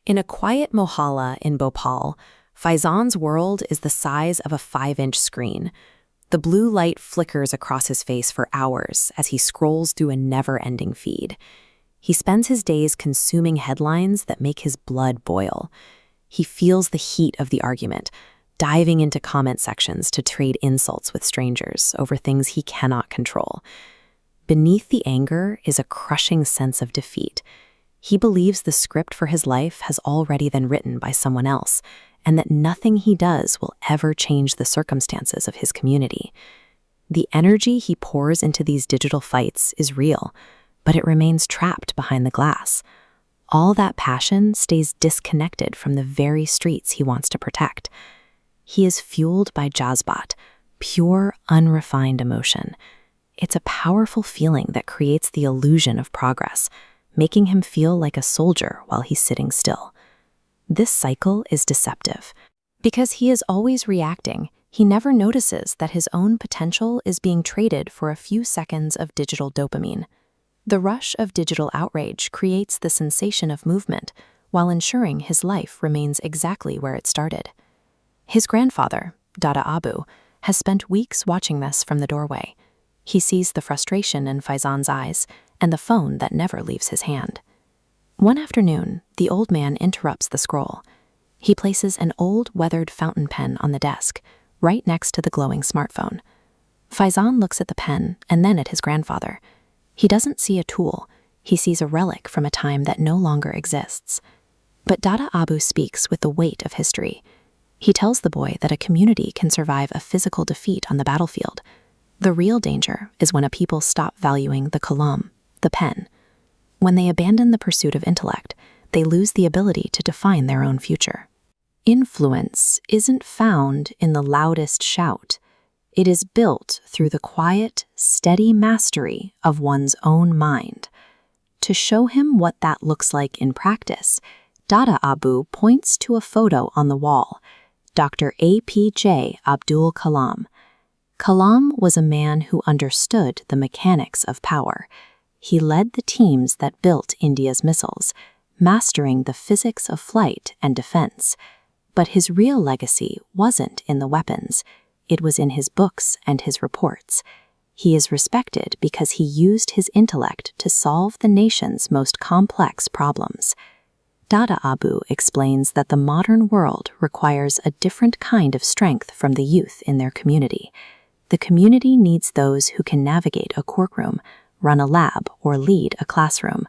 In a quiet mohalla in Bhopal, Faizan's world is the size of a 5-inch screen. The blue light flickers across his face for hours as he scrolls through a never-ending feed. He spends his days consuming headlines that make his blood boil. He feels the heat of the argument, diving into comment sections to trade insults with strangers over things he cannot control. Beneath the anger is a crushing sense of defeat. He believes the script for his life has already been written by someone else, and that nothing he does will ever change the circumstances of his community. The energy he pours into these digital fights is real, but it remains trapped behind the glass. All that passion stays disconnected from the very streets he wants to protect. He is fueled by jazbat, pure, unrefined emotion. It's a powerful feeling that creates the illusion of progress, making him feel like a soldier while he's sitting still. This cycle is deceptive. Because he is always reacting, he never notices that his own potential is being traded for a few seconds of digital dopamine. The rush of digital outrage creates the sensation of movement, while ensuring his life remains exactly where it started. His grandfather, Dada Abu, has spent weeks watching this from the doorway. He sees the frustration in Faizan's eyes and the phone that never leaves his hand. One afternoon, the old man interrupts the scroll. He places an old, weathered fountain pen on the desk, right next to the glowing smartphone. Faizan looks at the pen and then at his grandfather. He doesn't see a tool. He sees a relic from a time that no longer exists. But Dada Abu speaks with the weight of history. He tells the boy that a community can survive a physical defeat on the battlefield. The real danger is when a people stop valuing the kalam, the pen. When they abandon the pursuit of intellect, they lose the ability to define their own future. Influence isn't found in the loudest shout. It is built through the quiet, steady mastery of one's own mind. To show him what that looks like in practice, Dada Abu points to a photo on the wall, Dr. APJ Abdul Kalam. Kalam was a man who understood the mechanics of power. He led the teams that built India's missiles, mastering the physics of flight and defense. But his real legacy wasn't in the weapons. It was in his books and his reports. He is respected because he used his intellect to solve the nation's most complex problems. Dada Abu explains that the modern world requires a different kind of strength from the youth in their community. The community needs those who can navigate a courtroom, run a lab, or lead a classroom.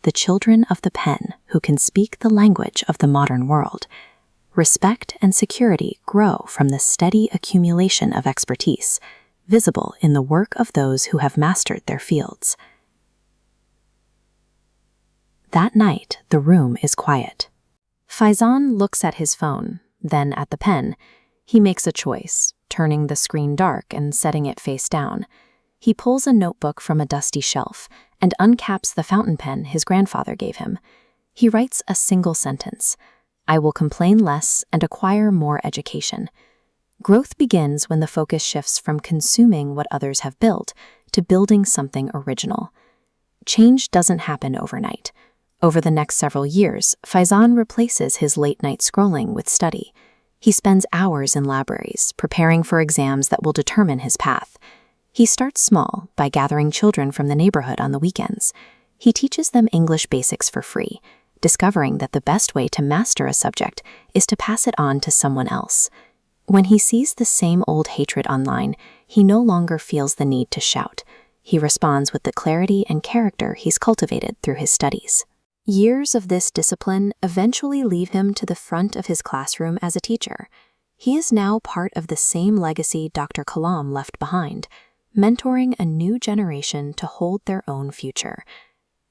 The children of the pen who can speak the language of the modern world. Respect and security grow from the steady accumulation of expertise, visible in the work of those who have mastered their fields. That night, the room is quiet. Faizan looks at his phone, then at the pen. He makes a choice, turning the screen dark and setting it face down. He pulls a notebook from a dusty shelf and uncaps the fountain pen his grandfather gave him. He writes a single sentence: "I will complain less and acquire more education." Growth begins when the focus shifts from consuming what others have built to building something original. Change doesn't happen overnight. Over the next several years, Faizan replaces his late-night scrolling with study. He spends hours in libraries, preparing for exams that will determine his path. He starts small by gathering children from the neighborhood on the weekends. He teaches them English basics for free, discovering that the best way to master a subject is to pass it on to someone else. When he sees the same old hatred online, he no longer feels the need to shout. He responds with the clarity and character he's cultivated through his studies. Years of this discipline eventually leave him to the front of his classroom as a teacher. He is now part of the same legacy Dr. Kalam left behind, mentoring a new generation to hold their own future.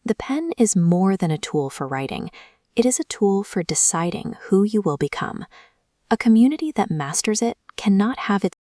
The pen is more than a tool for writing. It is a tool for deciding who you will become. A community that masters it cannot have its